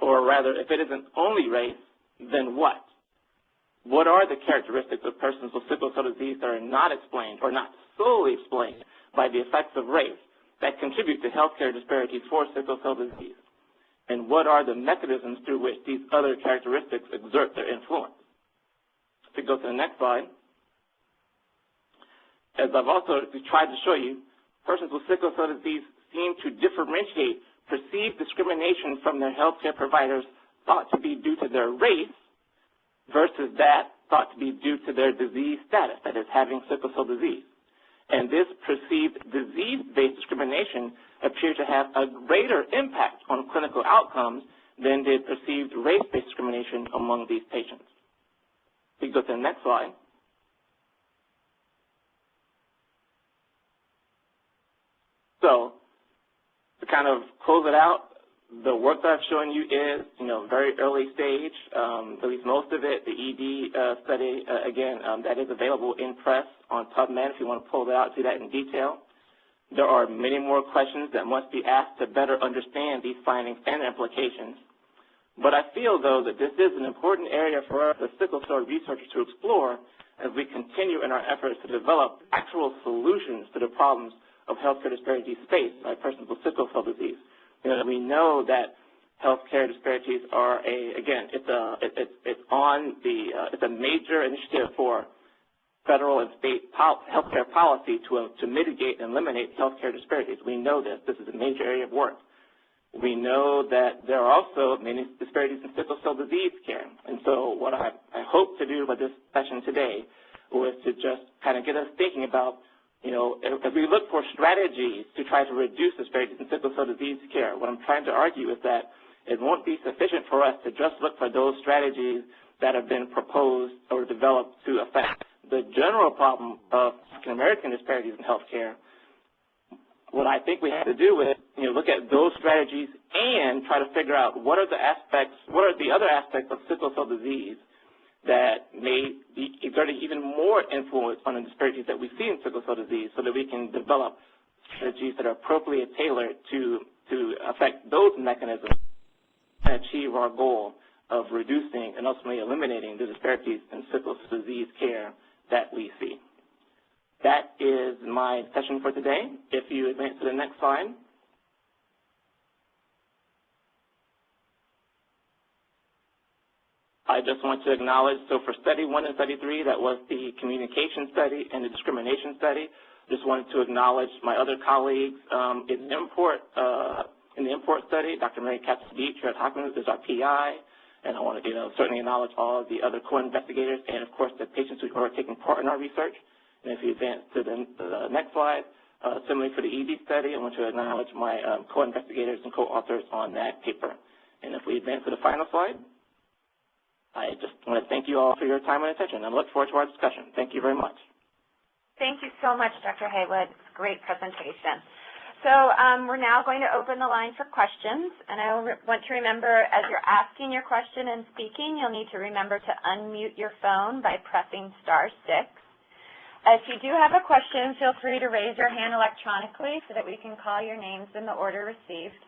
or rather, if it isn't only race, then what? What are the characteristics of persons with sickle cell disease that are not explained or not solely explained by the effects of race that contribute to healthcare disparities for sickle cell disease? And what are the mechanisms through which these other characteristics exert their influence? If we go to the next slide. As I've also tried to show you, persons with sickle cell disease seem to differentiate perceived discrimination from their healthcare providers thought to be due to their race versus that thought to be due to their disease status, that is, having sickle cell disease. And this perceived disease-based discrimination appeared to have a greater impact on clinical outcomes than did perceived race-based discrimination among these patients. We go to the next slide. So, to kind of close it out, the work that I've shown you is, very early stage, at least most of it. The ED study, again, that is available in press on PubMed if you want to pull that out and see that in detail. There are many more questions that must be asked to better understand these findings and implications. But I feel, though, that this is an important area for us as sickle cell researchers to explore as we continue in our efforts to develop actual solutions to the problems of healthcare disparities faced by persons with sickle cell disease. We know that healthcare disparities are it's a major initiative for federal and state healthcare policy to mitigate and eliminate healthcare disparities. We know this. This is a major area of work. We know that there are also many disparities in sickle cell disease care. And so what I hope to do with this session today was to just kind of get us thinking about, as we look for strategies to try to reduce disparities in sickle cell disease care, what I'm trying to argue is that it won't be sufficient for us to just look for those strategies that have been proposed or developed to affect the general problem of African American disparities in healthcare. What I think we have to do is, look at those strategies and try to figure out what are the other aspects of sickle cell disease that may be exerting even more influence on the disparities that we see in sickle cell disease so that we can develop strategies that are appropriately tailored to affect those mechanisms and achieve our goal of reducing and ultimately eliminating the disparities in sickle cell disease care that we see. That is my session for today. If you advance to the next slide. I just want to acknowledge, so for study 1 and study 3, that was the communication study and the discrimination study. Just wanted to acknowledge my other colleagues in the import study. Dr. Mary Katz-Beach here at Hopkins is our PI, and I want to certainly acknowledge all of the other co-investigators and, of course, the patients who are taking part in our research. And if you advance to the next slide, similarly for the ED study, I want to acknowledge my co-investigators and co-authors on that paper. And if we advance to the final slide, I just want to thank you all for your time and attention. I look forward to our discussion. Thank you very much. Thank you so much, Dr. Haywood. Great presentation. So we're now going to open the line for questions, and I want to remember as you're asking your question and speaking, you'll need to remember to unmute your phone by pressing *6. If you do have a question, feel free to raise your hand electronically so that we can call your names in the order received.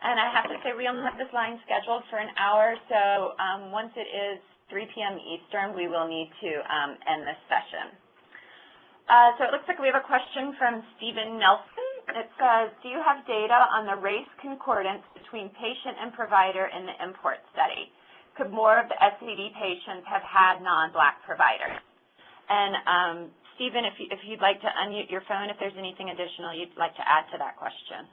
And I have to say we only have this line scheduled for an hour, so once it is 3 p.m. Eastern, we will need to end this session. So it looks like we have a question from Stephen Nelson. It says, do you have data on the race concordance between patient and provider in the import study? Could more of the SCD patients have had non-Black providers? And Stephen, if you'd like to unmute your phone, if there's anything additional you'd like to add to that question.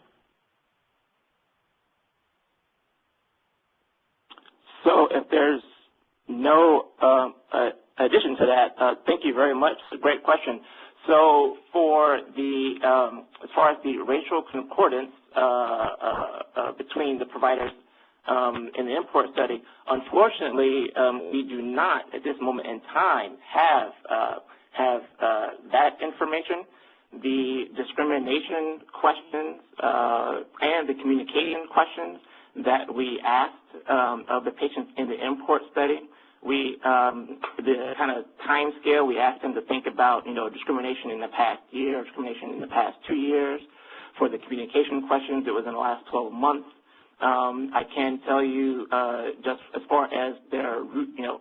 So if there's no addition to that, thank you very much. It's a great question. So for the, as far as the racial concordance between the providers in the import study, unfortunately, we do not at this moment in time have that information. The discrimination questions and the communication questions that we asked of the patients in the import study, the kind of time scale, we asked them to think about, discrimination in the past year, discrimination in the past 2 years. For the communication questions, it was in the last 12 months. I can tell you, just as far as their,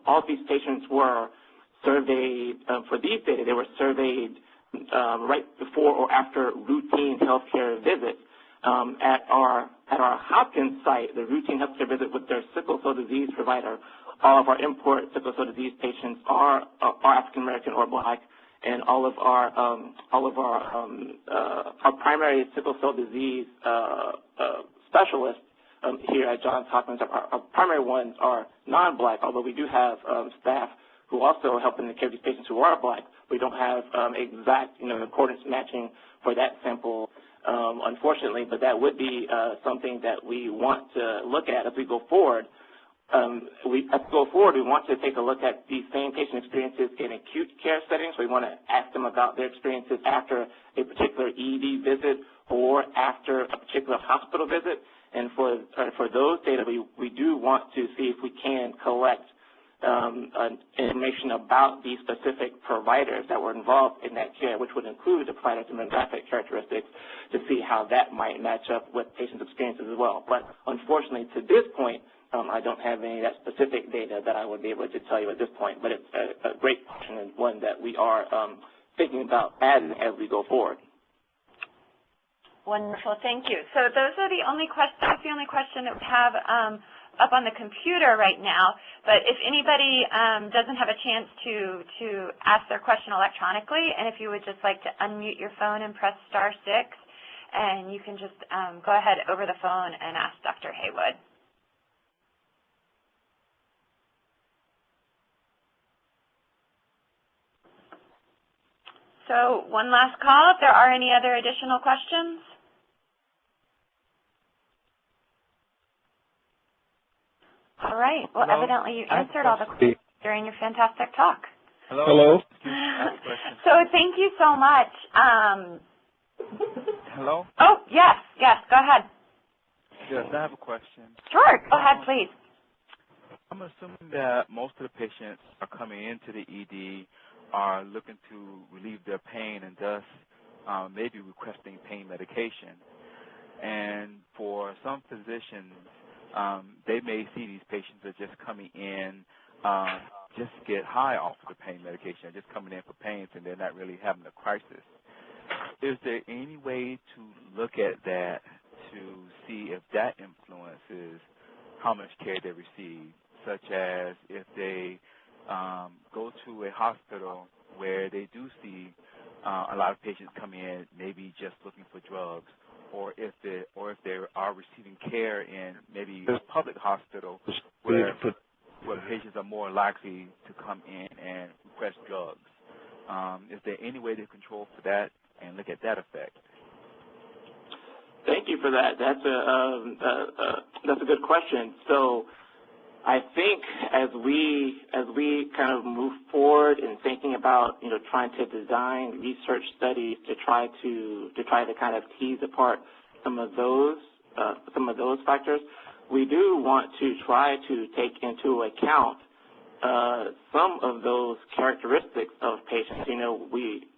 all these patients were surveyed, for these data, they were surveyed right before or after routine healthcare visits. At our Hopkins site, the routine healthcare visit with their sickle cell disease provider, all of our import sickle cell disease patients are African American or Black, and all of our primary sickle cell disease specialists here at Johns Hopkins, our primary ones are non-Black, although we do have staff who also help in the care of these patients who are Black. We don't have exact, concordance matching for that sample, unfortunately, but that would be something that we want to look at as we go forward. We want to take a look at these same patient experiences in acute care settings. We want to ask them about their experiences after a particular ED visit or after a particular hospital visit. And for those data, we do want to see if we can collect information about these specific providers that were involved in that care, which would include the provider demographic characteristics, to see how that might match up with patients' experiences as well. But unfortunately, to this point, I don't have any of that specific data that I would be able to tell you at this point, but it's a great question and one that we are thinking about adding as we go forward. Wonderful, thank you. So those are the only questions. That's the only question that we have up on the computer right now. But if anybody doesn't have a chance to ask their question electronically, and if you would just like to unmute your phone and press *6, and you can just go ahead over the phone and ask Dr. Haywood. So one last call, if there are any other additional questions. All right. Well, hello. Evidently you answered all the questions during your fantastic talk. Hello. Hello. So thank you so much. Hello. Oh, yes. Go ahead. Yes, I have a question. Sure. Go ahead, please. I'm assuming that most of the patients are coming into the ED are looking to relieve their pain and thus maybe requesting pain medication. And for some physicians, they may see these patients as just coming in just to get high off of the pain medication, just coming in for pains, and they're not really having a crisis. Is there any way to look at that to see if that influences how much care they receive, such as if they go to a hospital where they do see a lot of patients coming in maybe just looking for drugs, or if they are receiving care in maybe a public hospital where patients are more likely to come in and request drugs. Is there any way to control for that and look at that effect? Thank you for that. That's a good question. So I think as we kind of move forward in thinking about, trying to design research studies to try to kind of tease apart some of those factors, we do want to try to take into account some of those characteristics of patients.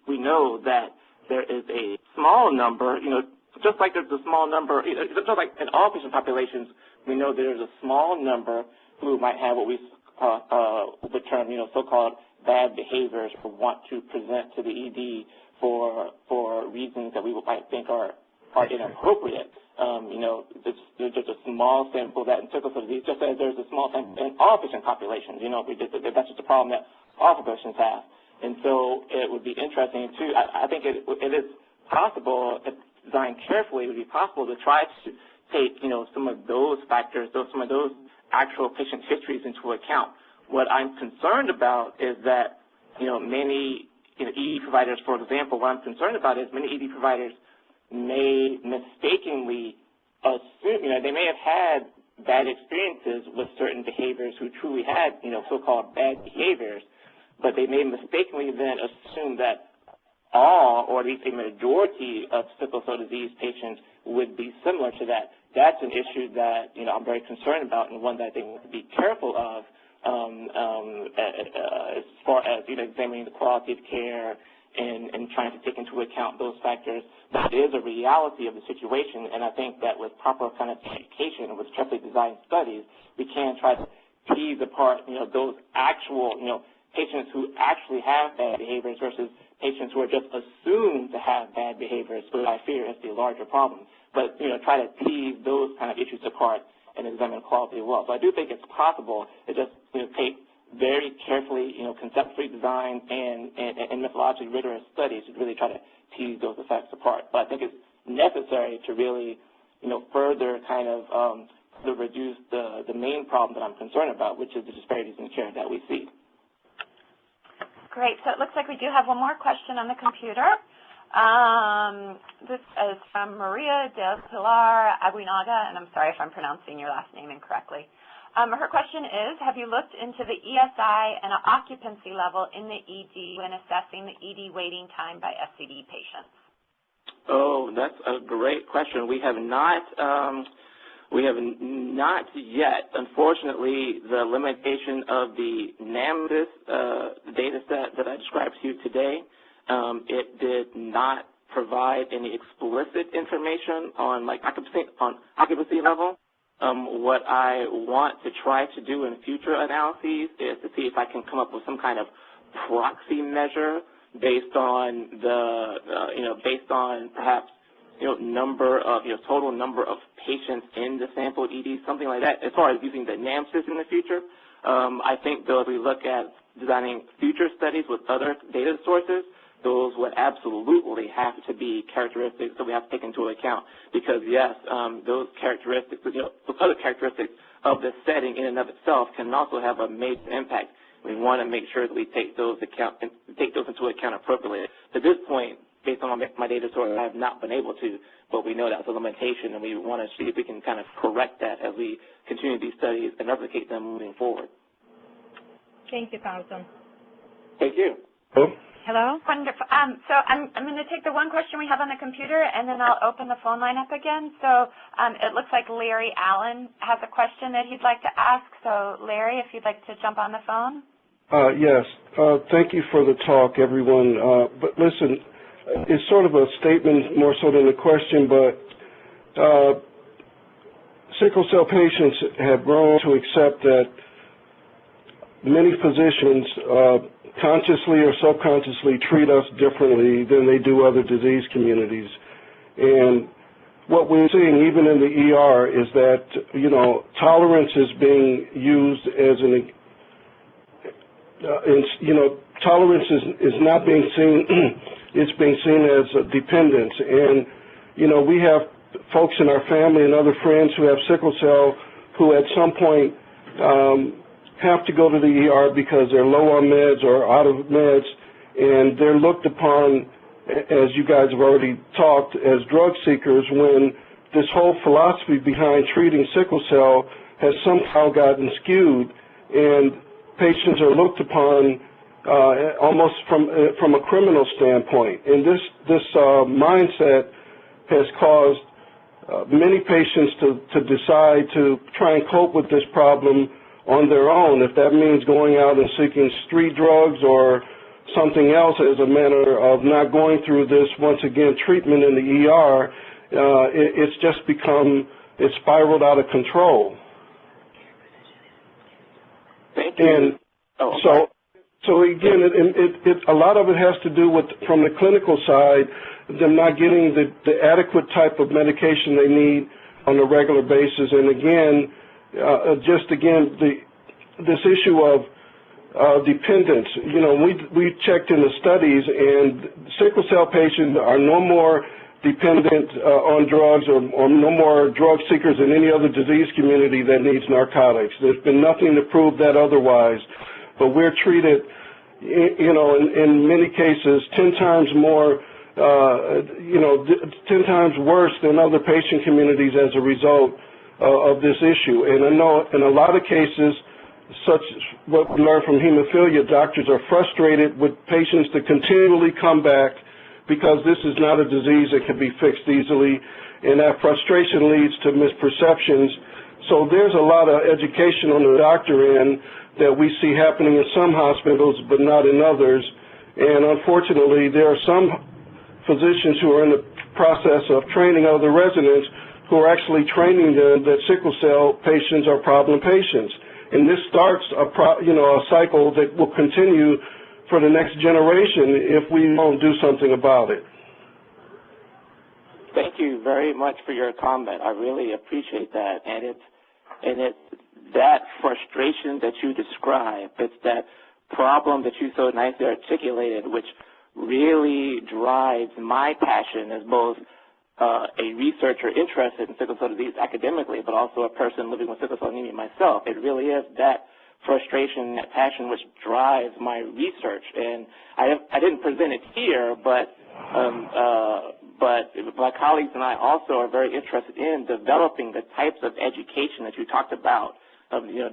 We know that there is a small number, just like there's a small number, just like in all patient populations, we know there's a small number who might have what we would term, so-called bad behaviors or want to present to the ED for reasons that we might think are inappropriate. There's just a small sample that in sickle cell disease, just as there's a small sample in all patient populations. That's just a problem that all populations have. And so it would be interesting too. I think it is possible, if designed carefully, it would be possible to try to take, some of those factors, some of those actual patient histories into account. What I'm concerned about is that, many ED providers, for example, what I'm concerned about is many ED providers may mistakenly assume, they may have had bad experiences with certain behaviors who truly had, so-called bad behaviors, but they may mistakenly then assume that all, or at least a majority of sickle cell disease patients would be similar to that. That's an issue that, I'm very concerned about and one that I think we have to be careful of as far as, examining the quality of care and trying to take into account those factors. That is a reality of the situation, and I think that with proper kind of education and with carefully designed studies, we can try to tease apart, those actual, patients who actually have bad behaviors versus patients who are just assumed to have bad behaviors, which I fear is the larger problem. But, try to tease those kind of issues apart and examine quality as well. So I do think it's possible to just, take very carefully, conceptually designed and methodologically rigorous studies to really try to tease those effects apart. But I think it's necessary to really, further kind of reduce the main problem that I'm concerned about, which is the disparities in care that we see. Great. So it looks like we do have one more question on the computer. This is from Maria del Pilar Aguinaga, and I'm sorry if I'm pronouncing your last name incorrectly. Her question is, have you looked into the ESI and occupancy level in the ED when assessing the ED waiting time by SCD patients? Oh, that's a great question. We have not yet. Unfortunately, the limitation of the NAMDIS data set that I described to you today, it did not provide any explicit information on occupancy level. What I want to try to do in future analyses is to see if I can come up with some kind of proxy measure based on based on perhaps total number of patients in the sampled ED, something like that. As far as using the NAMSIS in the future, I think though if we look at designing future studies with other data sources, those would absolutely have to be characteristics that we have to take into account. Because yes, those characteristics, those other characteristics of the setting in and of itself can also have a major impact. We want to make sure that we take those into account appropriately. To this point, based on my data source, I have not been able to, but we know that's a limitation, and we want to see if we can kind of correct that as we continue these studies and replicate them moving forward. Thank you, Carlton. Thank you. Hello? Wonderful. So I'm going to take the one question we have on the computer, and then I'll open the phone line up again. So it looks like Larry Allen has a question that he'd like to ask. So Larry, if you'd like to jump on the phone. Yes. Thank you for the talk, everyone. But listen, it's sort of a statement more so than a question, but sickle cell patients have grown to accept that many physicians consciously or subconsciously treat us differently than they do other disease communities. And what we're seeing even in the ER is that, tolerance is being used as tolerance is not being seen, it's being seen as a dependence. And, we have folks in our family and other friends who have sickle cell who at some point have to go to the ER because they're low on meds or out of meds, and they're looked upon, as you guys have already talked, as drug seekers, when this whole philosophy behind treating sickle cell has somehow gotten skewed, and patients are looked upon almost from a criminal standpoint. And this mindset has caused many patients to decide to try and cope with this problem on their own, if that means going out and seeking street drugs or something else as a manner of not going through this, once again, treatment in the ER. It's just it's spiraled out of control. Thank you. And so again, a lot of it has to do with, from the clinical side, them not getting the adequate type of medication they need on a regular basis. And again, this issue of dependence. You know, we checked in the studies, and sickle cell patients are no more dependent on drugs or no more drug seekers than any other disease community that needs narcotics. There's been nothing to prove that otherwise. But we're treated, you know, in many cases 10 times more, 10 times worse than other patient communities as a result of this issue. And I know in a lot of cases, such what we learned from hemophilia, doctors are frustrated with patients to continually come back because this is not a disease that can be fixed easily, and that frustration leads to misperceptions. So there's a lot of education on the doctor end that we see happening in some hospitals but not in others. And unfortunately, there are some physicians who are in the process of training other residents who are actually training them that sickle cell patients are problem patients. And this starts a cycle that will continue for the next generation if we don't do something about it. Thank you very much for your comment. I really appreciate that. And it's that frustration that you describe. It's that problem that you so nicely articulated, which really drives my passion as both a researcher interested in sickle cell disease academically, but also a person living with sickle cell anemia myself. It really is that frustration, that passion, which drives my research. And I didn't present it here, but my colleagues and I also are very interested in developing the types of education that you talked about.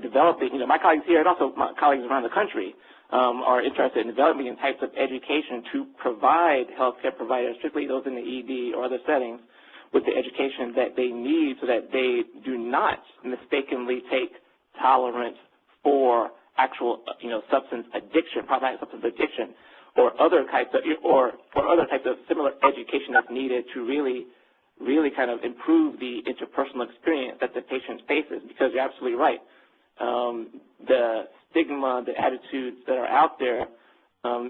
Developing, my colleagues here and also my colleagues around the country are interested in developing types of education to provide healthcare providers, particularly those in the ED or other settings, with the education that they need so that they do not mistakenly take tolerance for actual, substance addiction, problematic substance addiction, or other types of similar education that's needed to really kind of improve the interpersonal experience that the patient faces. Because you're absolutely right. The stigma, the attitudes that are out there,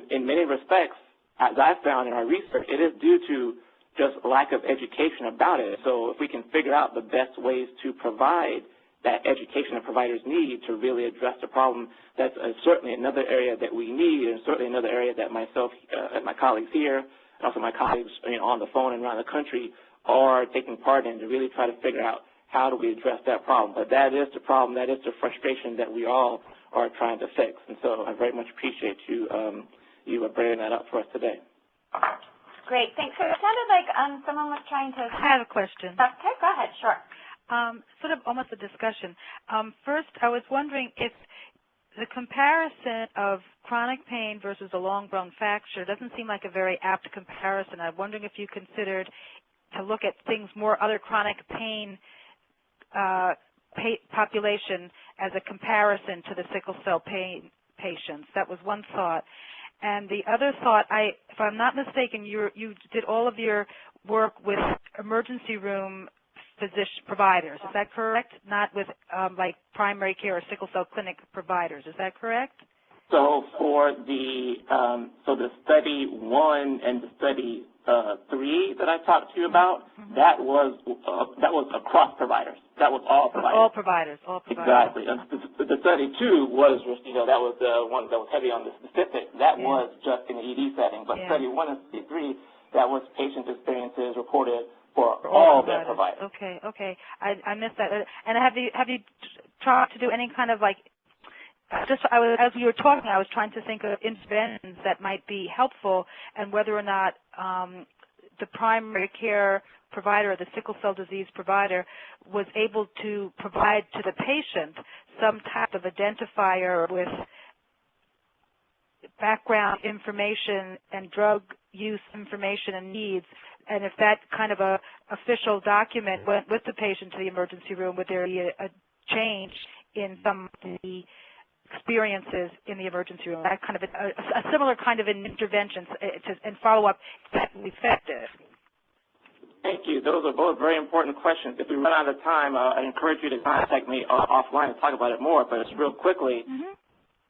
in many respects, as I found in our research, it is due to just lack of education about it. So if we can figure out the best ways to provide that education that providers need to really address the problem, that's certainly another area that we need, and certainly another area that myself and my colleagues here, and also my colleagues on the phone and around the country are taking part in to really try to figure out how do we address that problem. But that is the problem, that is the frustration that we all are trying to fix. And so I very much appreciate you bringing that up for us today. Great, thanks. So it sounded like someone was trying to... I have a question. Okay, go ahead, sure. Sort of almost a discussion. First, I was wondering if the comparison of chronic pain versus a long-bone fracture doesn't seem like a very apt comparison. I'm wondering if you considered to look at things more other chronic pain population as a comparison to the sickle cell pain patients. That was one thought. And the other thought, if I'm not mistaken, you did all of your work with emergency room physician providers. Is that correct? Not with like primary care or sickle cell clinic providers. Is that correct? So for the study 1 and the study 3 that I talked to you about, that was across providers. That was all providers. All providers. All providers. Exactly. The study 2 was, that was the one that was heavy on the specific. That was just in the ED setting. But study 1 and study 3, that was patient experiences reported for all their providers. Okay. I missed that. And have you tried to do any kind of like? As you were talking, I was trying to think of interventions that might be helpful, and whether or not the primary care provider, the sickle cell disease provider, was able to provide to the patient some type of identifier with background information and drug use information and needs, and if that kind of a official document went with the patient to the emergency room, would there be a change in some of the experiences in the emergency room? That kind of a similar kind of an intervention and follow-up that will be effective. Thank you. Those are both very important questions. If we run out of time, I encourage you to contact me offline and talk about it more, but just real quickly,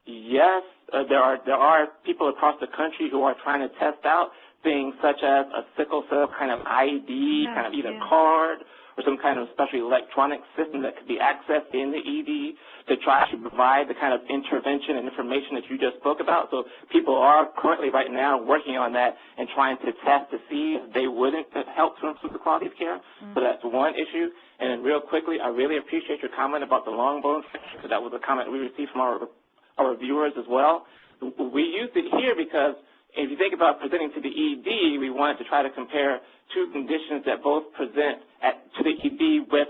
yes, there are people across the country who are trying to test out things such as a sickle cell kind of ID, kind of either card or some kind of special electronic system that could be accessed in the ED to try to provide the kind of intervention and information that you just spoke about. So people are currently right now working on that and trying to test to see if they wouldn't help to improve the quality of care. So that's one issue. And then real quickly, I really appreciate your comment about the long bone fracture. That was a comment we received from our viewers as well. We used it here because if you think about presenting to the ED, we wanted to try to compare two conditions that both present to the ED with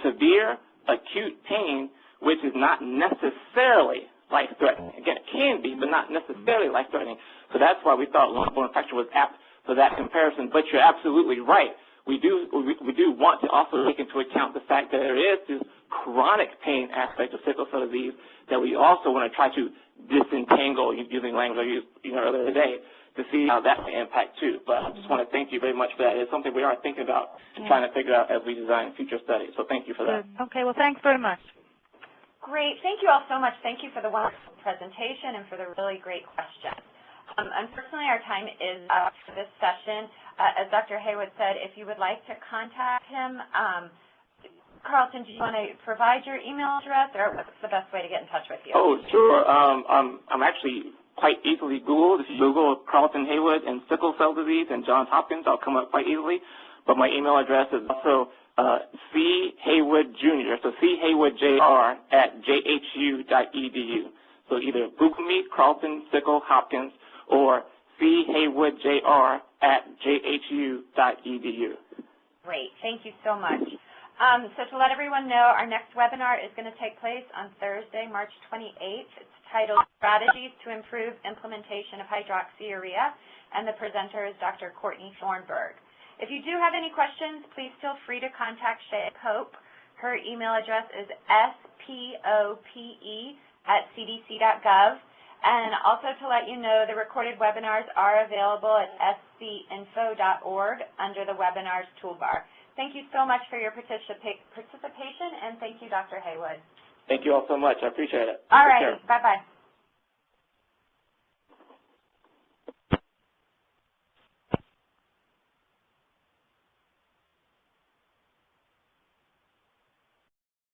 severe acute pain, which is not necessarily life-threatening. Again, it can be, but not necessarily life-threatening. So that's why we thought long bone fracture was apt for that comparison. But you're absolutely right. We do want to also take into account the fact that there is this chronic pain aspect of sickle cell disease that we also want to try to disentangle, using language I used earlier today, to see how that may impact too. But I just want to thank you very much for that. It's something we are thinking about and trying to figure out as we design future studies. So thank you for that. Okay, well, thanks very much. Great. Thank you all so much. Thank you for the wonderful presentation and for the really great questions. Unfortunately, our time is up for this session. As Dr. Haywood said, if you would like to contact him, Carlton, do you want to provide your email address, or what's the best way to get in touch with you? Oh, sure. I'm actually quite easily Googled. If you Google Carlton Haywood and sickle cell disease and Johns Hopkins, I'll come up quite easily. But my email address is also C. Haywood Jr., so C. Haywood Jr. @jhu.edu. So either Google me, Carlton, Sickle, Hopkins, or C. Haywood Jr. @jhu.edu. Great. Thank you so much. So to let everyone know, our next webinar is going to take place on Thursday, March 28th. It's titled Strategies to Improve Implementation of Hydroxyurea, and the presenter is Dr. Courtney Thornburg. If you do have any questions, please feel free to contact Shay Pope. Her email address is spope@cdc.gov. And also to let you know, the recorded webinars are available at scinfo.org under the webinars toolbar. Thank you so much for your participation, and thank you, Dr. Haywood. Thank you all so much. I appreciate it. All right. Bye-bye.